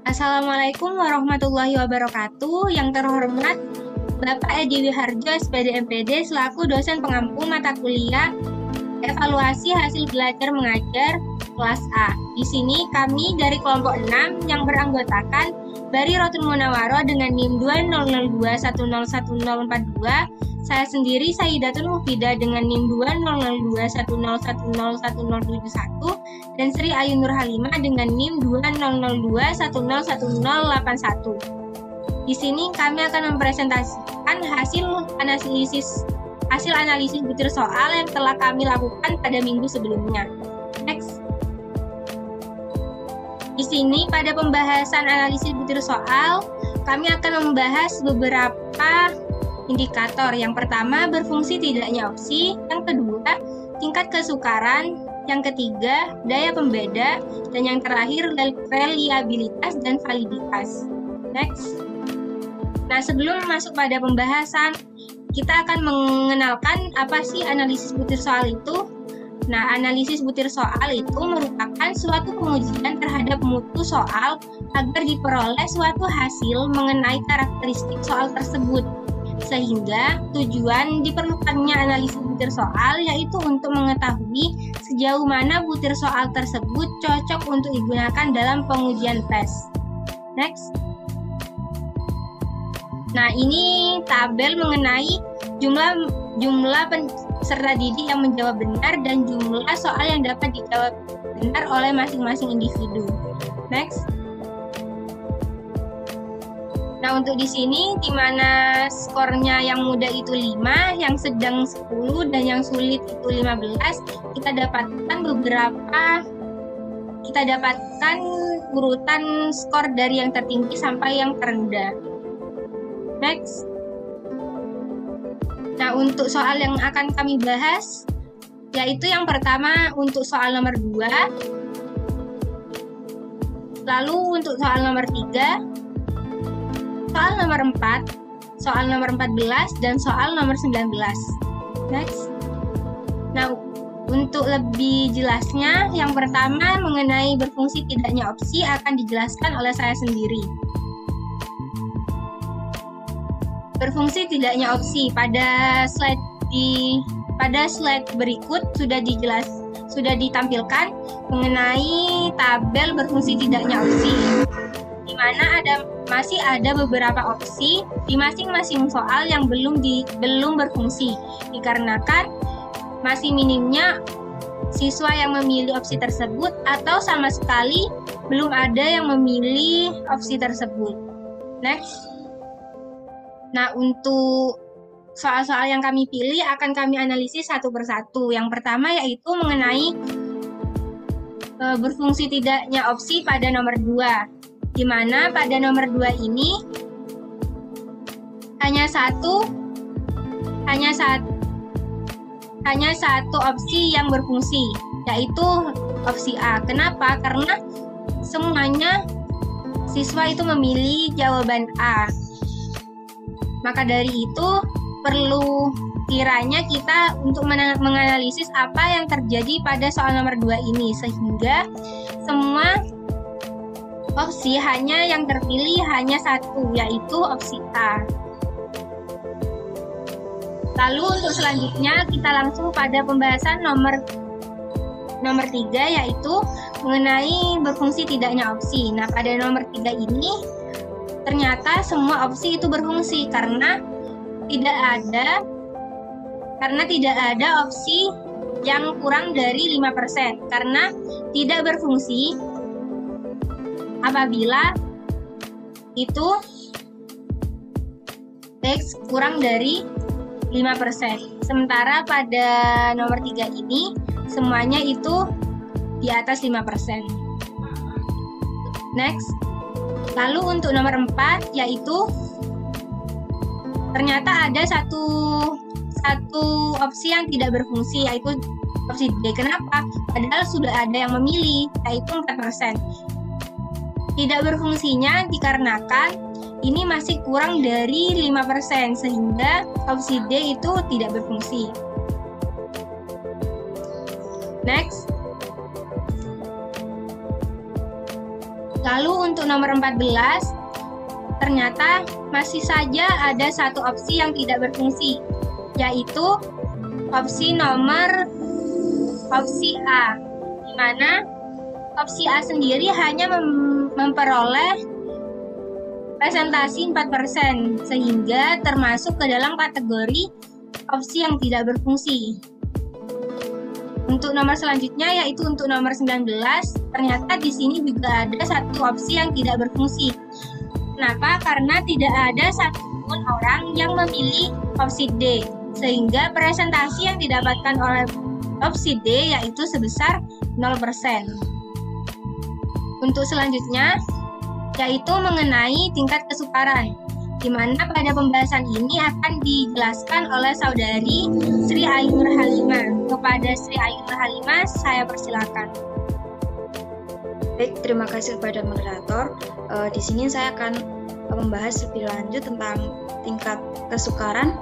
Assalamualaikum warahmatullahi wabarakatuh. Yang terhormat Bapak Edi Wiharjo, SPD MPD, selaku dosen pengampu mata kuliah Evaluasi Hasil Belajar Mengajar kelas A. Di sini kami dari kelompok 6 yang beranggotakan Bari Rotul Munawaro dengan NIM 2002101042, saya sendiri Sayyidatul Mufidah dengan NIM 200210101071, dan Sri Ayu Nur Halimah dengan NIM 2002101081. Di sini kami akan mempresentasikan hasil analisis butir soal yang telah kami lakukan pada minggu sebelumnya. Next. Di sini pada pembahasan analisis butir soal, kami akan membahas beberapa indikator. Yang pertama, berfungsi tidaknya opsi. Yang kedua, tingkat kesukaran. Yang ketiga, daya pembeda. Dan yang terakhir, reliabilitas dan validitas. Next. Nah, sebelum masuk pada pembahasan, kita akan mengenalkan apa sih analisis butir soal itu. Nah, analisis butir soal itu merupakan suatu pengujian terhadap mutu soal agar diperoleh suatu hasil mengenai karakteristik soal tersebut. Sehingga tujuan diperlukannya analisis butir soal yaitu untuk mengetahui sejauh mana butir soal tersebut cocok untuk digunakan dalam pengujian tes. Next. Nah, ini tabel mengenai jumlah peserta didik yang menjawab benar dan jumlah soal yang dapat dijawab benar oleh masing-masing individu. Next. Nah, untuk di sini di mana skornya yang mudah itu 5, yang sedang 10 dan yang sulit itu 15, kita dapatkan urutan skor dari yang tertinggi sampai yang terendah. Next. Nah, untuk soal yang akan kami bahas, yaitu yang pertama untuk soal nomor 2, lalu untuk soal nomor 3, soal nomor 4, soal nomor 14, dan soal nomor 19. Next. Nah, untuk lebih jelasnya, yang pertama mengenai berfungsi tidaknya opsi akan dijelaskan oleh saya sendiri. Berfungsi tidaknya opsi pada slide berikut sudah ditampilkan mengenai tabel berfungsi tidaknya opsi, di mana masih ada beberapa opsi di masing-masing soal yang belum berfungsi dikarenakan masih minimnya siswa yang memilih opsi tersebut atau sama sekali belum ada yang memilih opsi tersebut. Next. Nah, untuk soal-soal yang kami pilih akan kami analisis satu persatu. Yang pertama yaitu mengenai berfungsi tidaknya opsi pada nomor 2, di mana pada nomor 2 ini hanya satu opsi yang berfungsi, yaitu opsi A. Kenapa? Karena semuanya siswa itu memilih jawaban A. Maka dari itu perlu kiranya kita untuk menganalisis apa yang terjadi pada soal nomor 2 ini, sehingga semua opsi hanya yang terpilih hanya satu, yaitu opsi A. Lalu untuk selanjutnya kita langsung pada pembahasan nomor 3, yaitu mengenai berfungsi tidaknya opsi. Nah, pada nomor 3 ini ternyata semua opsi itu berfungsi karena tidak ada opsi yang kurang dari 5%, karena tidak berfungsi apabila itu X kurang dari 5%. Sementara pada nomor 3 ini semuanya itu di atas 5%. Next. Lalu untuk nomor 4 yaitu ternyata ada satu opsi yang tidak berfungsi, yaitu opsi D. Kenapa? Padahal sudah ada yang memilih, yaitu 4%. Tidak berfungsinya dikarenakan ini masih kurang dari 5%, sehingga opsi D itu tidak berfungsi. Next. Lalu untuk nomor 14, ternyata masih saja ada satu opsi yang tidak berfungsi, yaitu opsi A, di mana opsi A sendiri hanya memperoleh presentasi 4%, sehingga termasuk ke dalam kategori opsi yang tidak berfungsi. Untuk nomor selanjutnya, yaitu untuk nomor 19, ternyata di sini juga ada satu opsi yang tidak berfungsi. Kenapa? Karena tidak ada satupun orang yang memilih opsi D, sehingga presentasi yang didapatkan oleh opsi D yaitu sebesar 0%. Untuk selanjutnya, yaitu mengenai tingkat kesukaran, di mana pada pembahasan ini akan dijelaskan oleh saudari Sri Ainur Halimah. Kepada Sri Ainur Halimah, saya persilakan. Baik, terima kasih kepada moderator. Di sini saya akan membahas lebih lanjut tentang tingkat kesukaran.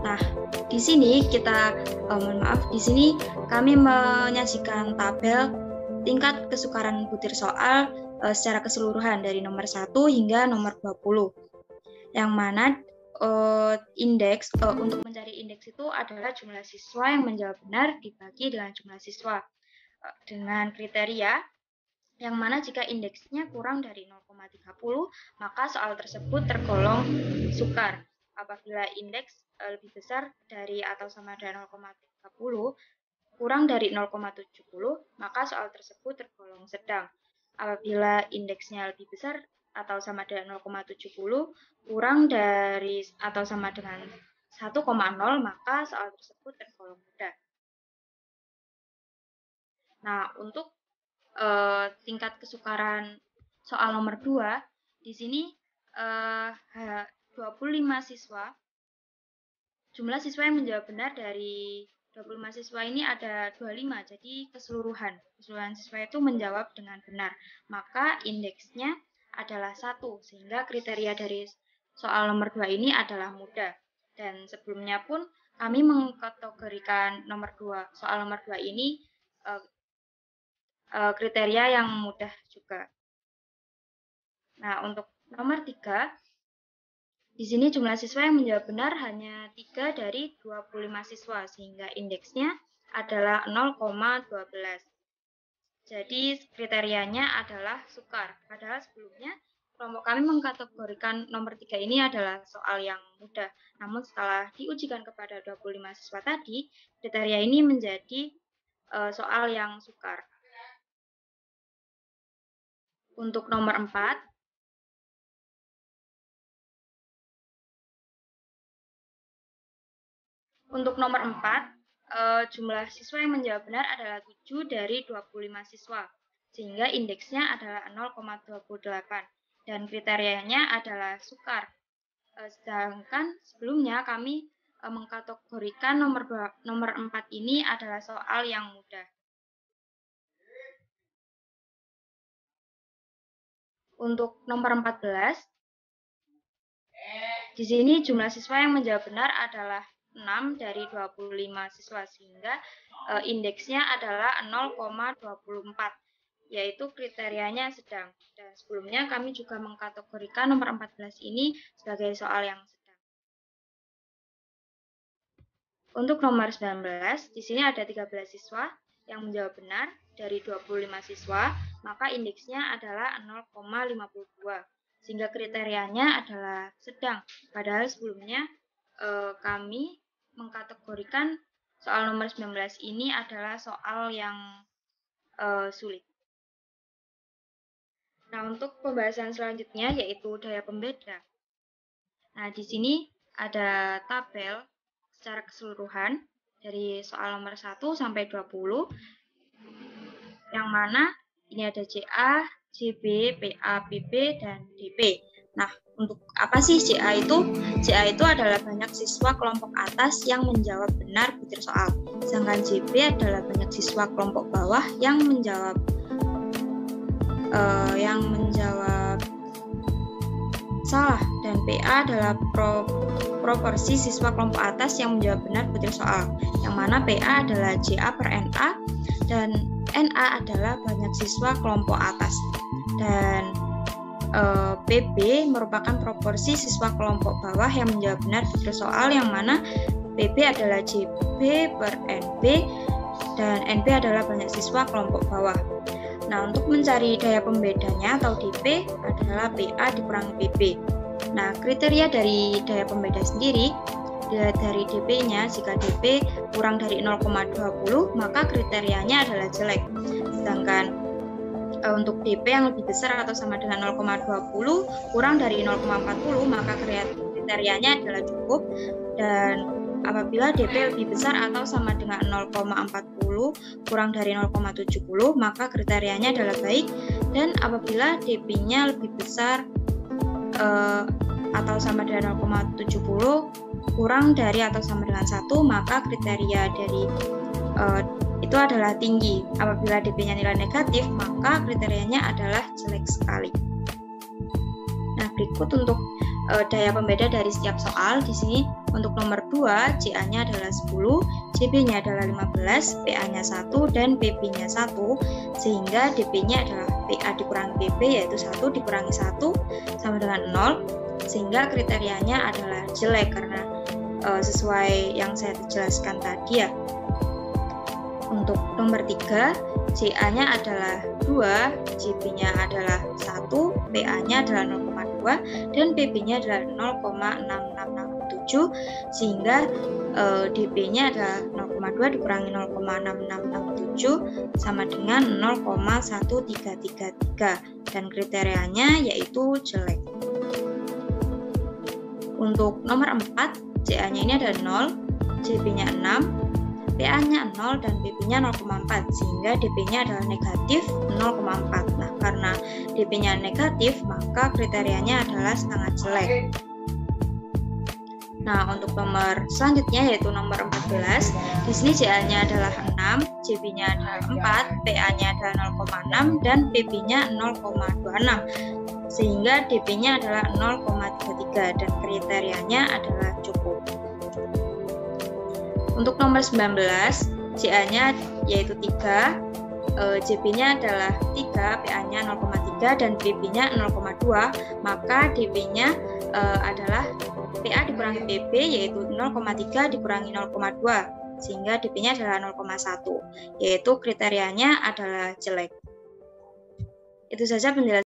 Nah, di sini di sini kami menyajikan tabel tingkat kesukaran butir soal secara keseluruhan dari nomor 1 hingga nomor 20. Yang mana indeks untuk mencari indeks itu adalah jumlah siswa yang menjawab benar dibagi dengan jumlah siswa dengan kriteria yang mana jika indeksnya kurang dari 0,30 maka soal tersebut tergolong sukar. Apabila indeks lebih besar dari atau sama dengan 0,30 kurang dari 0,70 maka soal tersebut tergolong sedang. Apabila indeksnya lebih besar atau sama dengan 0,70 kurang dari atau sama dengan 1,0 maka soal tersebut tergolong mudah. Nah, untuk tingkat kesukaran soal nomor 2, di sini 25 siswa, jumlah siswa yang menjawab benar dari 25 siswa ini ada 25, jadi keseluruhan siswa itu menjawab dengan benar, maka indeksnya adalah 1, sehingga kriteria dari soal nomor 2 ini adalah mudah. Dan sebelumnya pun kami mengkategorikan soal nomor 2 ini kriteria yang mudah juga. Nah, untuk nomor 3, di sini jumlah siswa yang menjawab benar hanya 3 dari 25 siswa, sehingga indeksnya adalah 0,12. Jadi kriterianya adalah sukar. Padahal sebelumnya kelompok kami mengkategorikan nomor 3 ini adalah soal yang mudah. Namun setelah diujikan kepada 25 siswa tadi, kriteria ini menjadi soal yang sukar. Untuk nomor 4, jumlah siswa yang menjawab benar adalah 7 dari 25 siswa, sehingga indeksnya adalah 0,28 dan kriterianya adalah sukar. Sedangkan sebelumnya kami mengkategorikan nomor 4 ini adalah soal yang mudah. Untuk nomor 14, di sini jumlah siswa yang menjawab benar adalah 6 dari 25 siswa, sehingga indeksnya adalah 0,24, yaitu kriterianya sedang. Dan sebelumnya kami juga mengkategorikan nomor 14 ini sebagai soal yang sedang. Untuk nomor 19, di sini ada 13 siswa yang menjawab benar dari 25 siswa, maka indeksnya adalah 0,52, sehingga kriterianya adalah sedang. Padahal sebelumnya kami mengkategorikan soal nomor 19 ini adalah soal yang sulit. Nah, untuk pembahasan selanjutnya yaitu daya pembeda. Nah, di sini ada tabel secara keseluruhan dari soal nomor 1 sampai 20, yang mana ini ada CA, CB, PA, PB, dan DP. Nah, untuk apa sih CA itu? CA itu adalah banyak siswa kelompok atas yang menjawab benar butir soal. Sedangkan CB adalah banyak siswa kelompok bawah yang menjawab salah. Dan PA adalah proporsi siswa kelompok atas yang menjawab benar butir soal. Yang mana PA adalah JA per NA dan NA adalah banyak siswa kelompok atas, dan PB merupakan proporsi siswa kelompok bawah yang menjawab benar butir soal, yang mana PB adalah JB per NB dan NB adalah banyak siswa kelompok bawah. Nah, untuk mencari daya pembedanya atau DP adalah PA dikurangi PB. Nah, kriteria dari daya pembeda sendiri, dilihat dari DP-nya, jika DP kurang dari 0,20 maka kriterianya adalah jelek. Sedangkan untuk DP yang lebih besar atau sama dengan 0,20 kurang dari 0,40 maka kriterianya adalah cukup, dan apabila DP lebih besar atau sama dengan 0,40 kurang dari 0,70 maka kriterianya adalah baik, dan apabila DP-nya lebih besar atau sama dengan 0,70 kurang dari atau sama dengan 1 maka kriteria dari itu adalah tinggi. Apabila DP-nya nilai negatif maka kriterianya adalah jelek sekali. Nah, berikut untuk daya pembeda dari setiap soal. Di sini untuk nomor 2 CA-nya adalah 10, JB-nya adalah 15, PA-nya 1 dan PB-nya 1, sehingga DP-nya adalah PA dikurangi PB yaitu 1 dikurangi 1 sama dengan 0, sehingga kriterianya adalah jelek karena sesuai yang saya jelaskan tadi ya. Untuk nomor 3, CA-nya adalah 2, JB-nya adalah 1, PA-nya adalah 0,2, dan PB-nya adalah 0,6667, sehingga DP-nya adalah 0,2 dikurangi 0,6667 sama dengan 0,1333, dan kriterianya yaitu jelek. Untuk nomor 4, CA-nya ini adalah 0, JB-nya 6, PA-nya 0 dan PB-nya 0,4 sehingga DP-nya adalah negatif 0,4. Nah, karena DP-nya negatif maka kriterianya adalah sangat jelek. Nah, untuk nomor selanjutnya yaitu nomor 14. Di sini CA-nya adalah 6, JB-nya adalah 4, PA-nya adalah 0,6 dan PB-nya 0,26 sehingga DP-nya adalah 0,33 dan kriterianya adalah cukup. Untuk nomor 19, CA-nya yaitu 3, JB-nya adalah 3, PA-nya 0,3 dan PB-nya 0,2, maka DP-nya adalah PA dikurangi PB yaitu 0,3 dikurangi 0,2 sehingga DP-nya adalah 0,1, yaitu kriterianya adalah jelek. Itu saja penjelasan.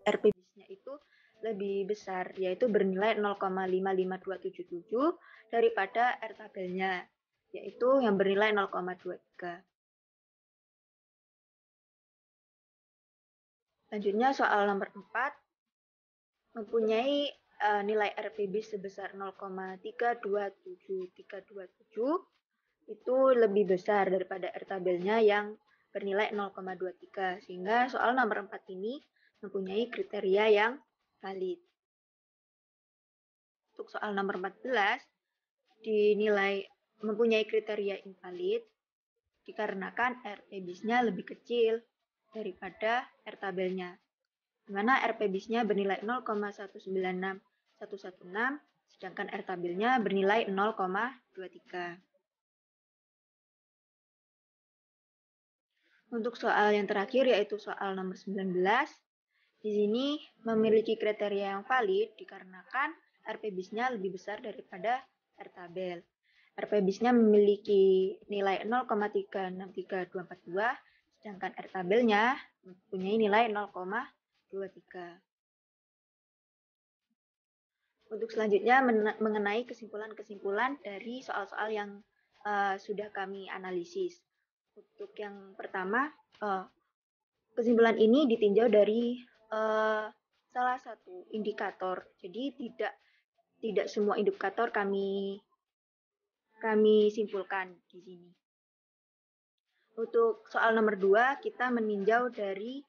RPBIS-nya itu lebih besar, yaitu bernilai 0,55277 daripada R tabelnya, yaitu yang bernilai 0,23. Selanjutnya soal nomor 4, mempunyai nilai RPBIS sebesar 0,327327 itu lebih besar daripada R tabelnya yang bernilai 0,23, sehingga soal nomor 4 ini mempunyai kriteria yang valid. Untuk soal nomor 14, dinilai mempunyai kriteria invalid dikarenakan RPBIS-nya lebih kecil daripada R tabelnya, di mana RPBIS-nya bernilai 0,196116, sedangkan R tabelnya bernilai 0,23. Untuk soal yang terakhir yaitu soal nomor 19, di sini memiliki kriteria yang valid dikarenakan RPBIS-nya lebih besar daripada R tabel. RPBIS-nya memiliki nilai 0,363242, sedangkan R tabelnya mempunyai nilai 0,23. Untuk selanjutnya mengenai kesimpulan-kesimpulan dari soal-soal yang sudah kami analisis. Untuk yang pertama, kesimpulan ini ditinjau dari salah satu indikator. Jadi tidak semua indikator kami simpulkan di sini. Untuk soal nomor 2, kita meninjau dari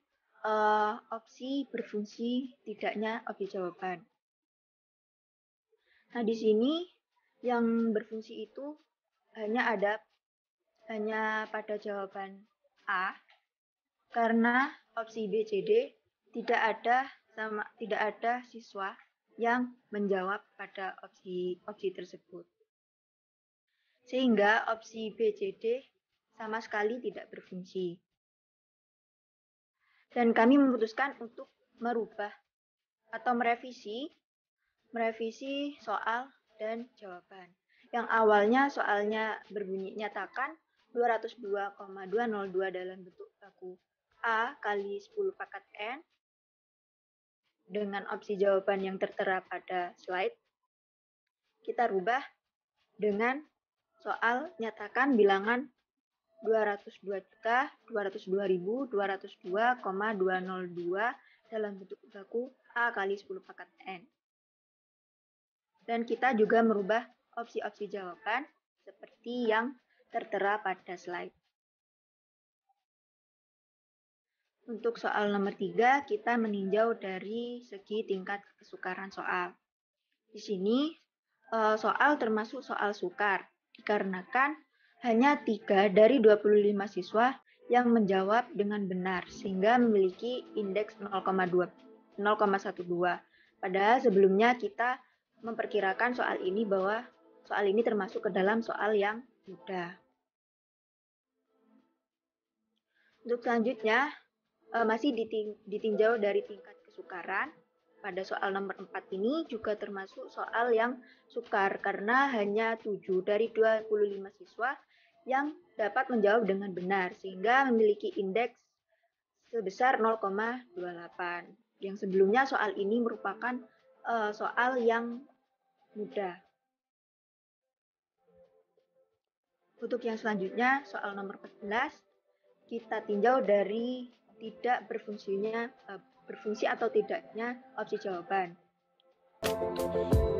opsi berfungsi tidaknya objek jawaban. Nah, di sini yang berfungsi itu hanya pada jawaban A, karena opsi B, C, D tidak ada siswa yang menjawab pada opsi tersebut. Sehingga opsi B, C, D sama sekali tidak berfungsi. Dan kami memutuskan untuk merubah atau merevisi soal dan jawaban. Yang awalnya soalnya berbunyi nyatakan 202,202 dalam bentuk baku A kali 10 pangkat N dengan opsi jawaban yang tertera pada slide. Kita rubah dengan soal nyatakan bilangan 202.202.202,202 dalam bentuk baku A kali 10 pangkat N. Dan kita juga merubah opsi-opsi jawaban seperti yang tertera pada slide. Untuk soal nomor 3, kita meninjau dari segi tingkat kesukaran soal. Di sini, soal termasuk soal sukar, dikarenakan hanya 3 dari 25 siswa yang menjawab dengan benar, sehingga memiliki indeks 0,12. Padahal sebelumnya kita memperkirakan soal ini bahwa soal ini termasuk ke dalam soal yang mudah. Untuk selanjutnya, masih ditinjau dari tingkat kesukaran. Pada soal nomor 4 ini juga termasuk soal yang sukar karena hanya 7 dari 25 siswa yang dapat menjawab dengan benar sehingga memiliki indeks sebesar 0,28. Yang sebelumnya soal ini merupakan soal yang mudah. Untuk yang selanjutnya soal nomor 14 kita tinjau dari tidak berfungsi atau tidaknya opsi jawaban.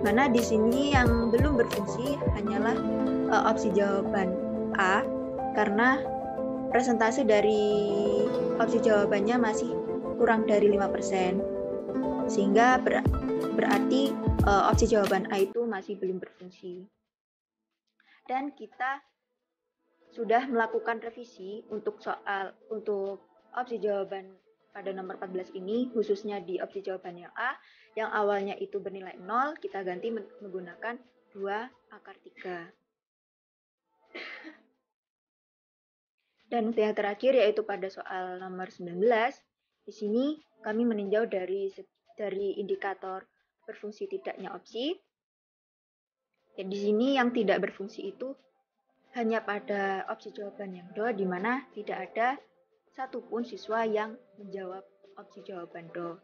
Mana di sini yang belum berfungsi hanyalah opsi jawaban A karena presentase dari opsi jawabannya masih kurang dari 5%. Sehingga berarti opsi jawaban A itu masih belum berfungsi. Dan kita sudah melakukan revisi untuk opsi jawaban pada nomor 14 ini, khususnya di opsi jawaban yang A, yang awalnya itu bernilai 0, kita ganti menggunakan 2/3. Dan untuk yang terakhir yaitu pada soal nomor 19, di sini kami meninjau dari indikator berfungsi tidaknya opsi. Ya, di sini yang tidak berfungsi itu hanya pada opsi jawaban yang do, di mana tidak ada satupun siswa yang menjawab opsi jawaban do.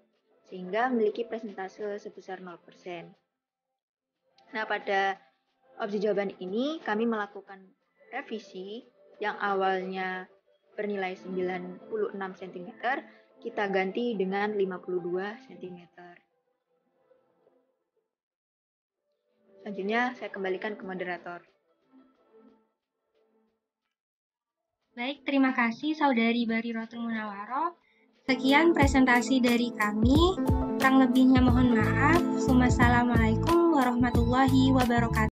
sehingga memiliki persentase sebesar 0%. Nah, pada opsi jawaban ini kami melakukan revisi yang awalnya bernilai 96 cm, kita ganti dengan 52 cm. Selanjutnya, saya kembalikan ke moderator. Baik, terima kasih Saudari Barirotul Munawwaroh. Sekian presentasi dari kami. Kurang lebihnya mohon maaf. Wassalamualaikum warahmatullahi wabarakatuh.